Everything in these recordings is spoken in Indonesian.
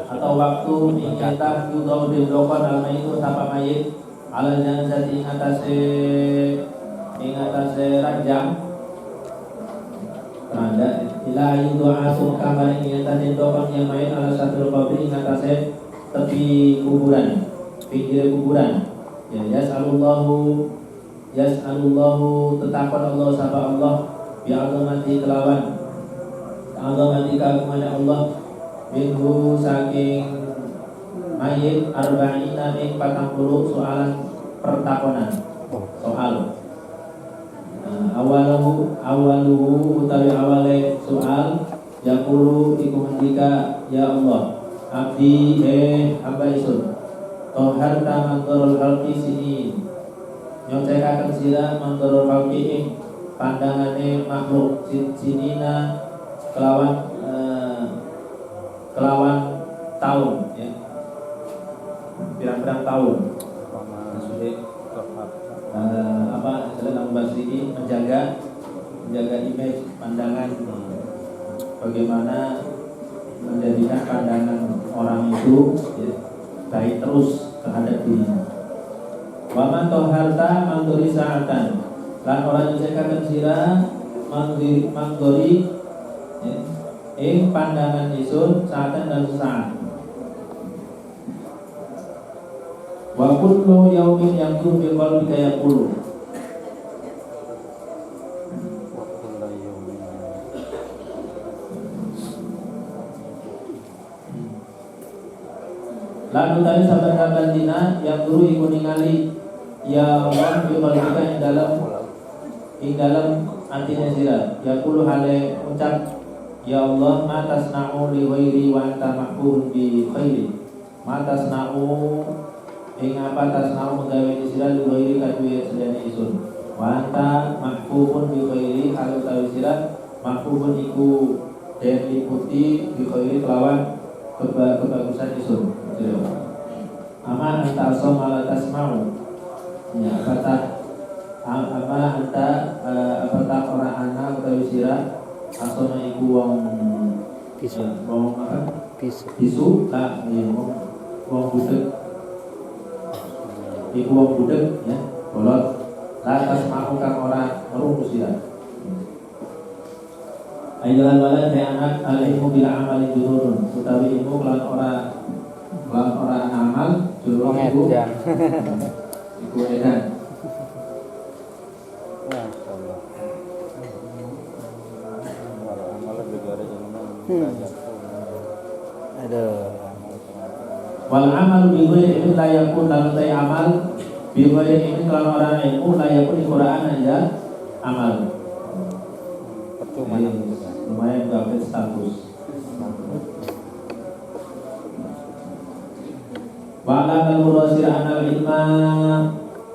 atau waktu ingkata yudau diblokan alma itu tapa mayit ala janazati ingatase rajam tanda ila yudu'a kamar ingkata diblokan yang mayit ala satrul qabri ingatase tepi kuburan, pinggir kuburan. Ya yas'alullahu tetakon Allah sapa Allah bi azamati kelawan azamati kagungan Allah minhu saking mayit arba'ina ing 40 soalan pertakonan soal awaluhu utawi awale soal yaqulu iku ngendika ya Allah abdi hamba isun toharta mantorul halki sini nyotekaken sira mantorul halki ing pandangane makhluk sinina kelawan tahun ya pirang-pirang tahun maksudnya dalam bahasa ini menjaga image pandangan bagaimana menjadikan pandangan orang itu ya, baik terus terhadap dirinya. Waman toharta mangdori saatan lan orang nyekaken sira mangdori ing pandangan isun saatan dan saat. Wa kullu yaumin yaqulu bi qalbika yaqulu lalu tadi sahabat-sahabat dina yang guru iku ningali ya Allah bi qalbika ing dalam antinya sira yaqulu hale ucap ya Allah ma tasna'u li ghairi wa anta mahbubun bi khairi ma tasna'u ing apa tasna'u gawe sira li ghairi kadue sedene isun wa anta mahbubun bi khairi kalau tahu sira mahbubun iku den liputi bi khairi kelawan kebagusan isun. Ama anta asoma la tasma'u ya apatah orang anak utawi sira asoma iku wong pisu wong apa pisu lah ya wong budek iku wong budek ya bolot la tasma'u kang ora ngrungu sira ayyuhal walad ya anak alaimu bila amali junurun utawi ilmu kelan ora amal junurun iku iku edan wal amal bi ghairi ilmin la yakun lan tay amal bi ghairi ilmin kelan ora ilmu la yakun Qur'an aja amal percuma lumayan dapat status. Wa'lam al-murasir anal ilma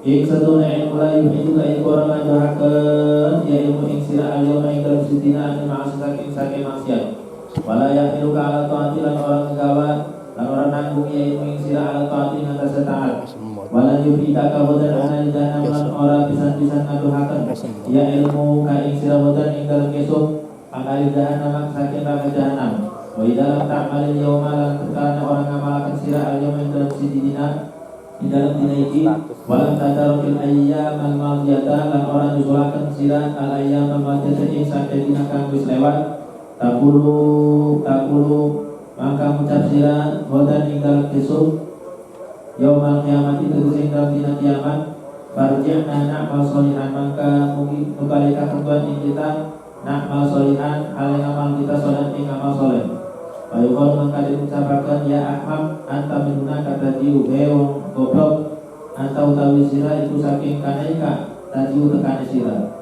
ing satuna ilmu la yuhidu ka ing orang ngajahakeun ya ilmu ing sira al-yawma ing dalam sitina an ma'asaka ing sake maksiat wala yahilu ka ala ta'ati lan orang gawa lan orang nanggung ya ilmu ing sira ala ta'ati ngatas taat wala yuhida ka wadan ana jahannam lan ora pisan-pisan ngaduhakeun ya ilmu ka ing sira wadan ing dalam kesuk angkali jahannam saking neraka jahannam wa idalam ta'malil yawma lan karena orang ngamalkan sira al-yawma dalam sidina di dalam dina iki walam tadarukil ayyam al-madiyata lan orang nyusulakan sira al-ayyam al-madiyata ing saking dina kang wis lewat takulu maka ngucap sira wadan ing dalam kesuk yaumal qiyamati tegese dalam dina kiamat farji'na na'mal sholihan maka mubalika ketuan ing kita na'mal sholihan hal amal kita sholat ing amal sholeh bayukol maka diucapakan ya ahmad anta minuna kata diu wong goblok anta utawi sira iku saking kanaika tadiu tekane sira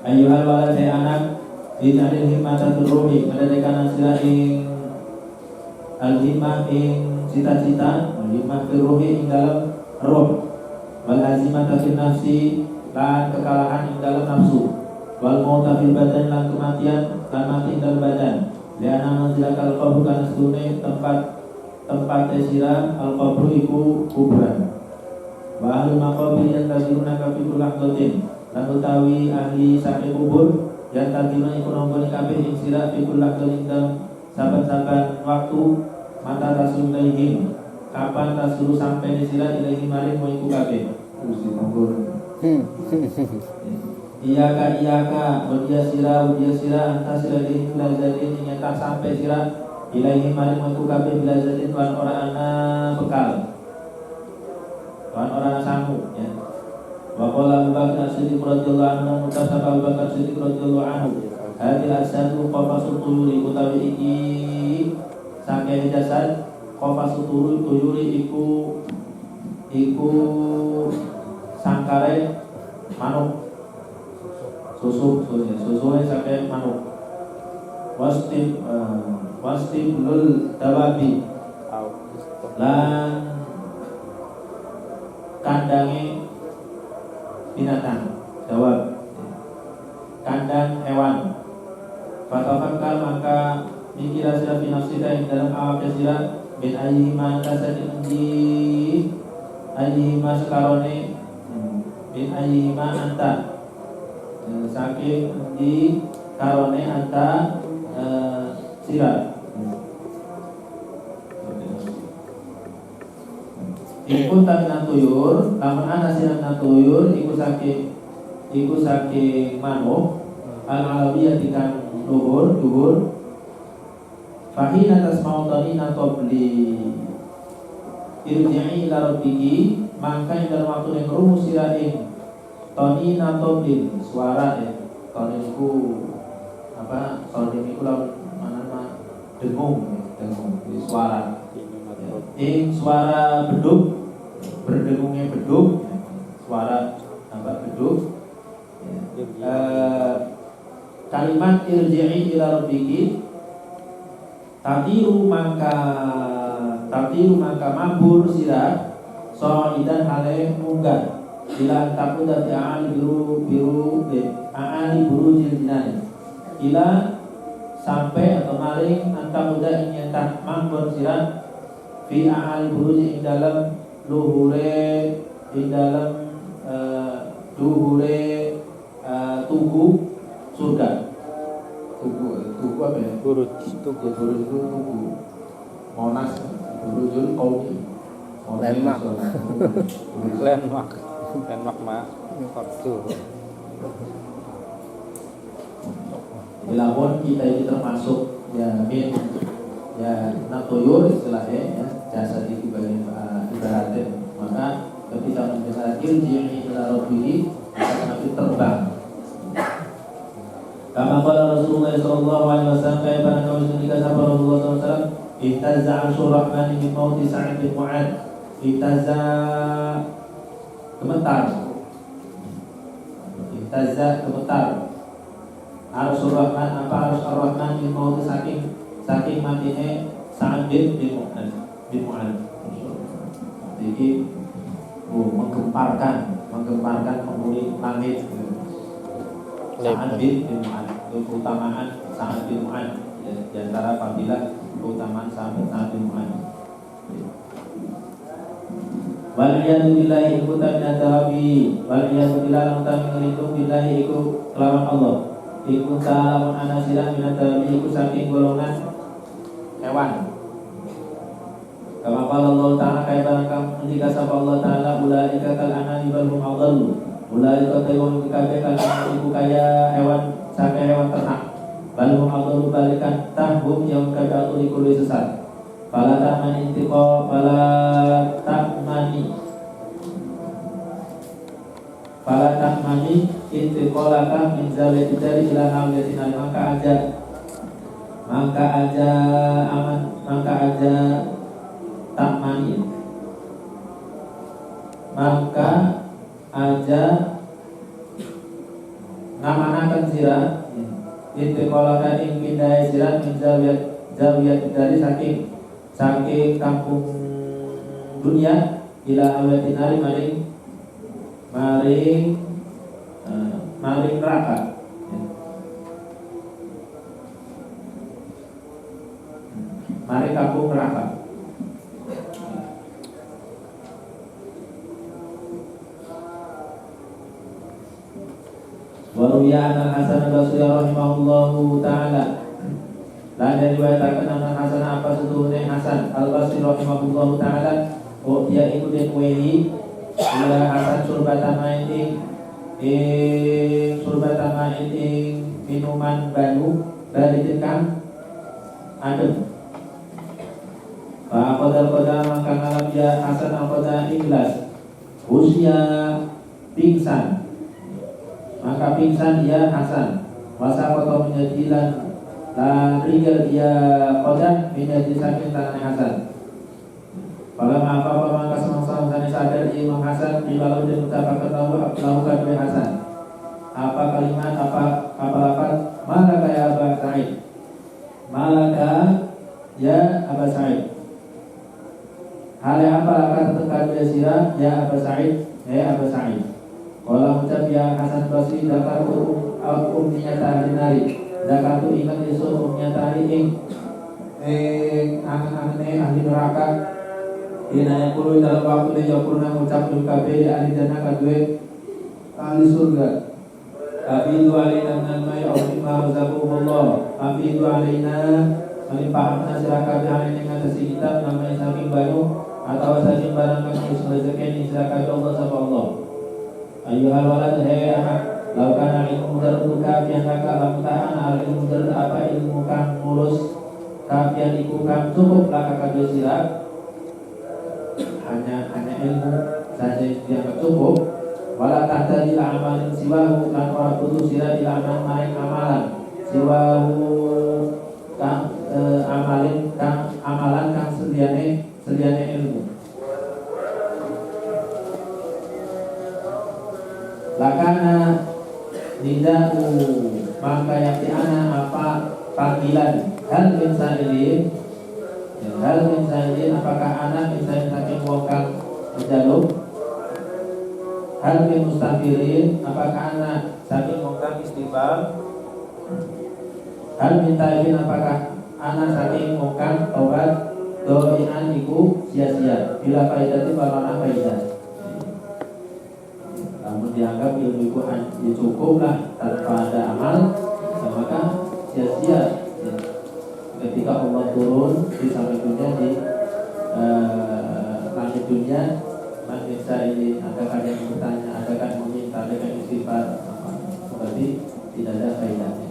ayyuhal walad anak dicari hikmatan ruhi mendedekan sira ing al-himah ing cita-cita al-himah firuhi ing dalam roh wal azimah fil nafsi lan kekalahan ing dalam nafsu wal mauta fil badan lan kematian lan mati ing dalam badan liana manzilakal qabru kana sedune tempat sira al qabru iku kuburan Wa ahlul maqabir yantaziruna ka fi kulli lahdatin. Lan utawi ahli sakit kubur yantaziruna iku nonggoni kabeh ing sira fi kulli lahdatin dalam saban-saban waktu mata rasul ilaihim. Kapan tasuru sampai di sira ilaihim maring mau iku kabeh. Terus dikubur. Iyaka udia sira anta sira ilaihim lazatin nyata sampai sira ilaihim maring mau iku kabeh bilazatin wan ora ana bekal. Wan ora sangu ya. Wa qala Abu Bakar Siddiq radhiyallahu anhu mutasab Abu Bakar Siddiq radhiyallahu anhu hadil asadu qafasul tuyuri utawi iki saking jasad qafasul tuyuri iku sangkare manuk susunya saking manuk wastibul dawabi lan kandange binatang dawab kandang hewan fatafakkar maka mikir sira binafsika ing dalam awak sira bin ayyima kasati ayyima sekarone bin ayyima anta saking di karone anta sira iku tanah tuyur, lamun ana sirah tuyur iku saking manuk al-alawiyah dikang dhuwur fahina tasmautani natobli irji'i ila rabbiki maka ing dalam waktu yang rumus sirah ing toni natoblin suara toni iku apa toni iku lawan mana dengung di suara ing suara beduk berdengungnya beduk suara apa beduk kalimat irji'i ila rabbiki tatiru maka mabur sirah so'idan hale munggah ila takuda ta'ali biru jildinan ila sampai atau maring antakuda inyata mabur sirah fi a'ali buruji ing dalam luhure ing dalam duhure tugu surga. Tugu apa ya? Buruj tugu Monas burujul qaumi landmark mah waktu. Lamun kita ini termasuk ya natuyur istilahnya ya jasa itu bagian ibaratnya maka ketika mendengar irji'i ila rabbihi akan terbang. Kama qala Rasulullah sallallahu alaihi wasallam kaya pada ketika sahabat Rasulullah sallallahu alaihi wasallam ihtazza 'arsyur rahman min mauti Sa'id bin Mu'adz ihtazza gemetar 'arsyur rahman apa 'arsyur rahman min mauti saking matine Sa'id bin Mu'adz jadi menggemparkan penghuni langit. Sa'ad bin Mu'adz keutamaan Sa'ad bin Mu'adz di antara fadilah keutamaan Sa'ad bin Mu'adz. Wal iyadu billahi iku taminadawi wal iyadu billahi lan taminalitum billahi iku kelawan Allah iku ta'alamun anasirah minadawi iku saking golongan hewan. Kama qala Allah ta'ala kaya barangkam ketika sapa Allah ta'ala ulaika kal anani bal hum adallu ulaika tayun kabeh kal iku kaya hewan saking hewan ternak bal hum adallu balikan tahum yang kabeh iku luwih sesat fala ta'mani intiqalaka min zalati dari ila hawlatin maka aja takmani maka aja ngamanakan sirah intiqalaka ing pindah sirah min zawiyat dari saking kampung dunia ila hawlatin maring neraka. Mari kampung neraka. Wa ruwiya anna Hasan al-Basri rahimahullahu taala. Lan diriwayataken anna Hasan apa setuhune Hasan al-Basri rahimahullahu taala dia iku den wehi ila Hasan surbatan ma'in surbatan ma'in minuman banyu dari kang adem. Fa qadar maka ngalam dia Hasan al-qada ikhlas usia pingsan, maka pingsan dia Hasan. Masa kotor menjadilan dan ringgil dia qada menjadi sakit tangan Hasan. Kalau apa maka semasa sana sadar Imam Hasan di lalu dia mengucapkan lakukan oleh Hasan apa kalimat apa lafaz malaka ya Aba Sa'id, malaka ya Aba Sa'id, hal apa akan tekan dia sirah ya Aba Sa'id, ya Aba Sa'id. Kalau ucap ya Hasan Basri dakar umninya tahri nari, dakar tu ingat isu umninya tahri angan-angan ahli neraka. Ina yang puluh dalam waktu dia pernah mengucap kabeh ahli jannah kadue ahli surga. Afidu alaina minal ma'i aw mimma razaqakumullah. Afidu alaina melimpahkan sirah kabeh alaina ing atas kitab namanya saking banyu atau saking barang kang wis rezeki sirah kabeh Allah sapa Allah. Ayyuhal walad hai anak, law kana ilmu mudarruka fi annaka lam ta'ana ilmu mudarrud apa ilmu kang mulus kafian iku kang cukup laka kabeh sirah. Hanya ilmu saja yang cukup. Wala tahta ila amalin siwahu lan ora butuh sira ila amal maring amalan siwahu kang amalan kang seliane ilmu. Lakana nidau maka yakti ana apa panggilan hal min sa'ilin. Hal min sa'ilin apakah anak misalnya saking wong kang menjaluk. Hal min mustafirin apakah anak saking wong kang istighfar. Hal min taibin apakah anak saking wong kang tobat. Doian iku sia-sia bila faedati balana faedah. Namun dianggap ilmu itu cukup lah tanpa ada amal, maka sia-sia. Ketika Allah turun di samping dunia di langit dunia, manusia ini adakah yang bertanya, adakah yang meminta, adakah yang istighfar, berarti tidak ada faedahnya.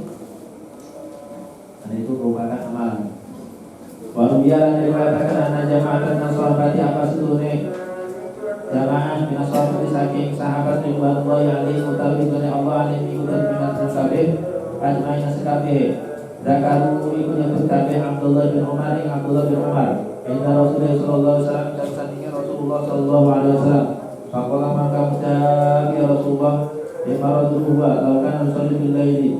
Dan itu merupakan amal. Baru biar dikatakan anak jamaah dan sahabati apa seluruhnya jamaah minas sahabati saking sahabat ridwanullah yang utawi dunia Allah alim ikutan minat sekabeh ajmaina sekabeh. Zakaru ikut nyebut kabeh Abdullah bin Umar yang Abdullah bin Umar inna Rasulullah sallallahu alaihi wasallam dan sandingnya Rasulullah sallallahu alaihi wasallam. Faqala maka ucap ya Rasulullah imaradul huwa laukan usalli bil laili.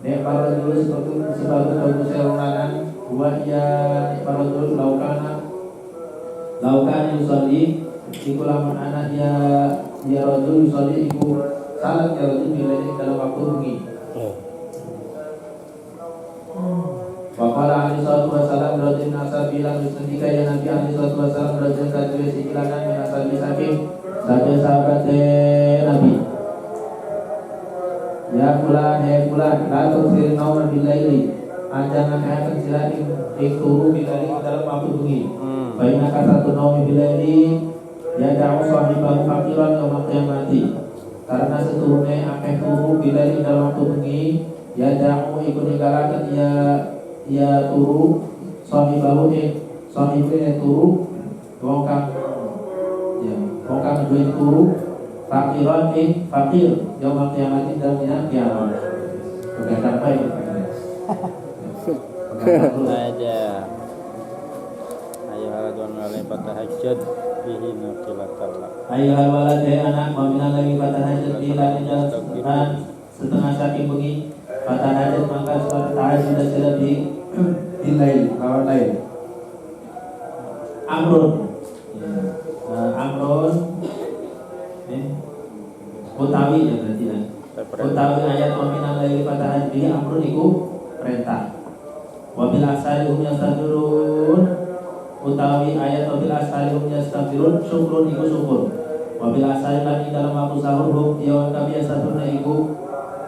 Nek para dulu sebagai bagus serangan huwa ya imaradul laukan usalli iku lamun anak ya rajul usalli iku salat ya rajul bil laili dalam waktu bengi. Waqala alaihi salatu wassalam rajin nasa bilang disendika ya Nabi alaihi salatu wassalam rajin kadue sikilakan minasabi saking saja sahabat Nabi. Ya fulan la tusir nauma bil laili. Jangan akan sila ing turu bil laili dalam waktu bengi. Fa inna kasatu naumi bil laili ya da'u sahibahu faqiran yaumil qiyamati. Karena seturune akeh turu bil laili dalam waktu bengi ya da'u iku ninggalaken ya turu sahibahu sahibine turu wong kang duwe turu fakiran fakir yaumul kiamat dalam dina kiamat. Oke sampai ada ayo haladun alai fatahajjad bihi naqilatallah. Ayo halwalad anak mamina lagi fatahajjad di dalam setengah saking bengi. Fatahajjad maka surat tahajjud sudah di lain kawan lain. Amrun utawi ya berarti kan. Utawi ayat nominal dari fatahajjud di amrun iku perintah. Wabil asari hum yastabirun utawi ayat wabil asari hum yastabirun syukrun iku syukur. Wabil asari lan dalam waktu sahur hum yawan kabi yastabirun iku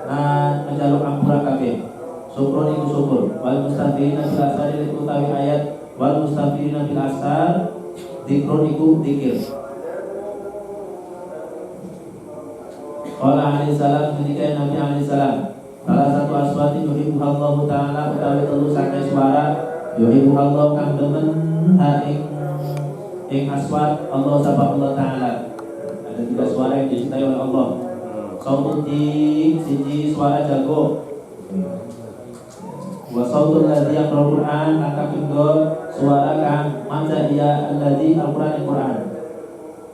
Nah njaluk ampura kabeh. Syukur iku syukur. Wal mustafirina bil asari iku utawi ayat. Wal mustafirina bil asar dzikrun iku dzikir. Qala alaihi salam ketika Nabi alaihi salam salah satu aswati yuhibbu Allah Ta'ala utawi telu saking suara yuhibbu Allah kang demen ing aswat Allah sapa Allah Ta'ala. Ada tiga suara yang dicintai oleh Allah. Sautul dik siji suara jago. Wa sautul ladzi yaqra'ul Qur'an angka pindho suara kang maca dia alladzi Al-Qur'an.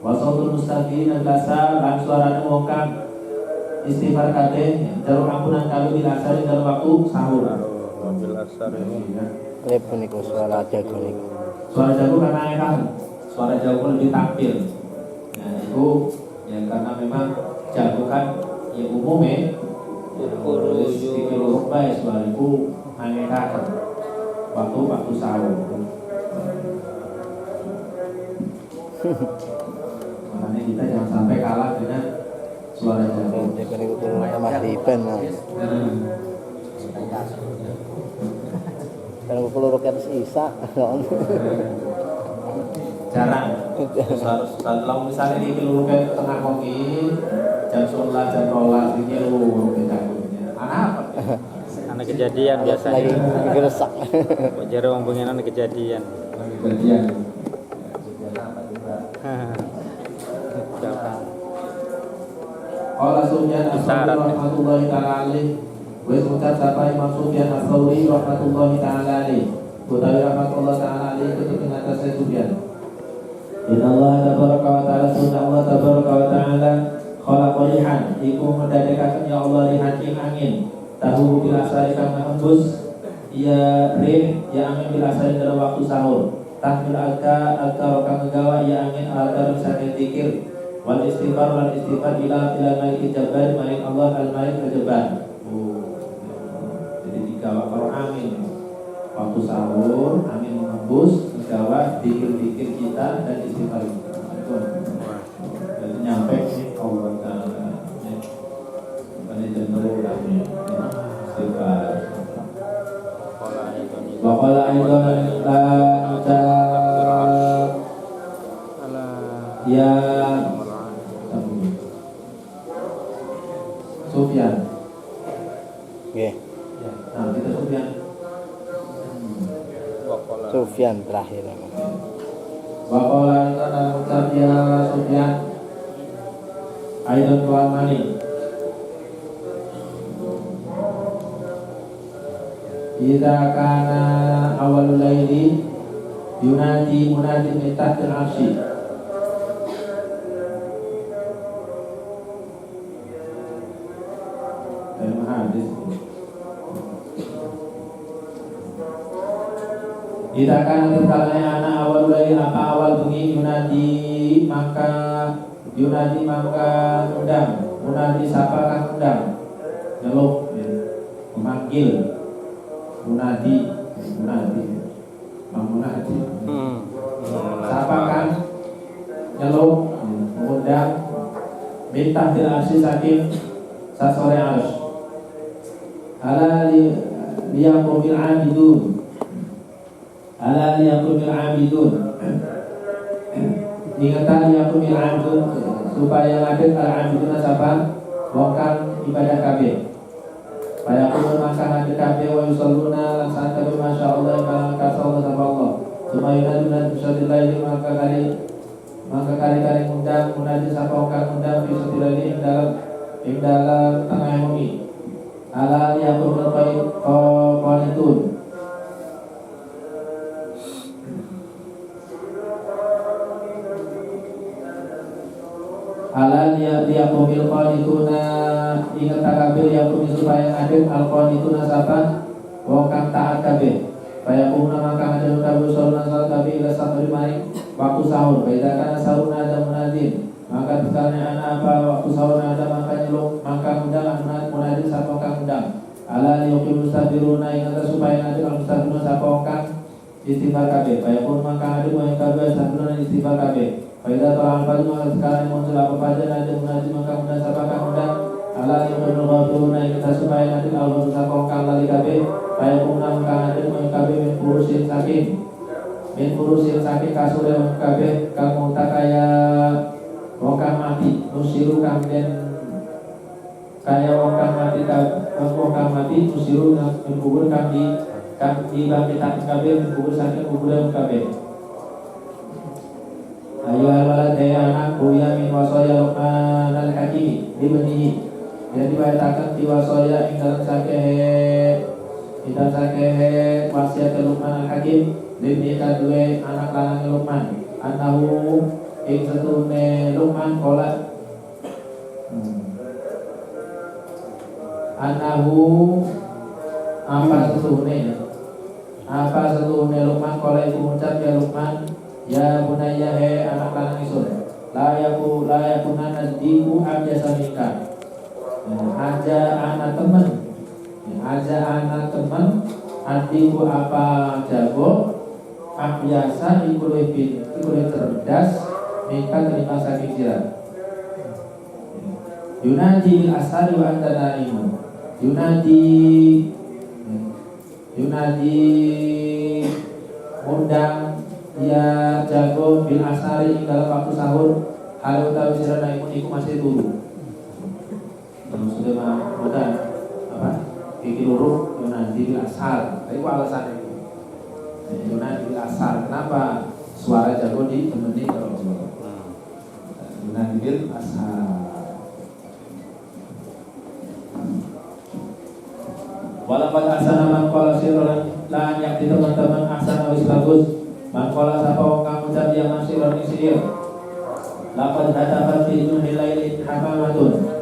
Wa sautul mustafirin al-lasa lan suarane wong kang istighfar kabeh jaluk ampunan kalau bila asari dalam waktu sahur. Bil asar ini. Repun niku suara jago niku. Suara jago karena kan suara jago lebih tampil. Nah itu ya karena memang jago kan ya umumnya terus dikira bae suara itu anehkan waktu sahur. Makanya kita jangan sampai kalah dengan suara jago. Jago niku kulo Mas Iben. Kalau kulo roket sisa. Jarang. Harus kalau misalnya di keluru ke tengah kopi jam 11 jam 12 ini lu jagonya. Apa? Anak kejadian biasanya. Lagi geresak. Wajar wong pengen anak kejadian. Kejadian. Qala Sufyan as-Tsauri rahmatullahi ta'ala alaih. Wis ucap sapa Imam Sufyan as-Tsauri rahmatullahi ta'ala alaih. Utawi rahmatullah ta'ala alaih itu ing atase Sufyan. Inna Allah tabaraka wa ta'ala sunna Allah tabaraka wa ta'ala khalaqa rihan iku mendadekaken ya Allah rihan ing angin. Tahu bil asari kang hembus ya rih ya angin bil asari dalam waktu sahur. Tahmil alka kang ngegawa ya angin alka saking zikir. Wal istighfar wal istighfar ila malik jabar malik Allah al malik jabar. Jadi digawa kalau angin waktu sahur angin menghembus digawa zikir-zikir kita dan istighfar itu. Jadi nyampe nih Allah Ta'ala. Ini cenderung kami istighfar. Waqala aidan la ya Sufyan. Nggih. Nah, kita Sufyan. Sufyan terakhir. Waqala aidan ya Sufyan. Aidan wa mani. Idza kana awalul laili yunadi munadi min tahtil arsy. Jika kan terkalanya anak awal dari apa awal bunyi yunadi maka undang munadi siapa kan undang nyeluk memanggil munadi siapa kan nyeluk mengundang minta dilasi saking sasore arus ala liyaqumil abidun ala liyaqumil abidun ingatan liyaqumil abidun supaya ngadet al-abidun sapa wong kang ibadah kabeh supaya kudu maka ngadet kabeh wa yusalluna laksana kabeh masyaallah kang kasallallahu sapa Allah supaya naduna bisadillahi maka kali undang munadi sapa wong kang undang bisadillahi ing dalam tengah bumi ala liyaqumil qanitun ala liyaqumil qanituna ingat kabeh yaqum supaya adem al-qanituna sapa wong kang taat kabeh supaya kumna maka adem kabeh salat kabeh ila sahur mari waktu sahur beda kana sahur ada munadin maka misalnya anak apa waktu sahur ada maka nyeluk maka undang munadin sapa kang undang ala liyaqum mustabiruna ingat supaya adem al-mustabiruna sapa wong kang istighfar kabeh supaya kumna maka adem wong kabeh sabuna istighfar kabeh. Pada tahun baru sekarang muncul apa saja ada munajat maka mudah siapa kan mudah ala yang berdoa naik ke saking kasure wong kabeh kang mutakaya wong kang mati nusiru kang den kaya wong kang mati nusiru nang kubur kang dibangkitaken kabeh kubur saking kubur wong kabeh. Ayo alwala daya anakku ya min wasaya Luqman al-Hakim ibnihi. Jadi dibacakan di wasaya ing dalam sakehe wasiat Luqman al-Hakim libni kadue anak lanang Luqman anahu ing setune Luqman kola anahu apa setune Luqman kola iku ngucap ya Luqman ya bunayya he anak lanang isun la yakunan diku abjasa minka. Aja anak teman adikku apa jago biasa iku lebih cerdas minka terima saking sira. Yunadi bil asari wa anta naimun. Yunadi undang dia jago bil asari dalam waktu sahur halu tahu sira naimun iku masih turu. Sudah mah bukan apa gigi lurus Yunadi bil asar. Itu alasan itu. Yunadi bil asar. Kenapa suara jago ditemani kalau Yunadi bil asar. Walaupun asana mangkola siron lan yakti teman-teman asana wis bagus. Mangkola sapa wong kang ucap yang masih ron sihir. Lapan hadapat fi dunhilailin hamamatun.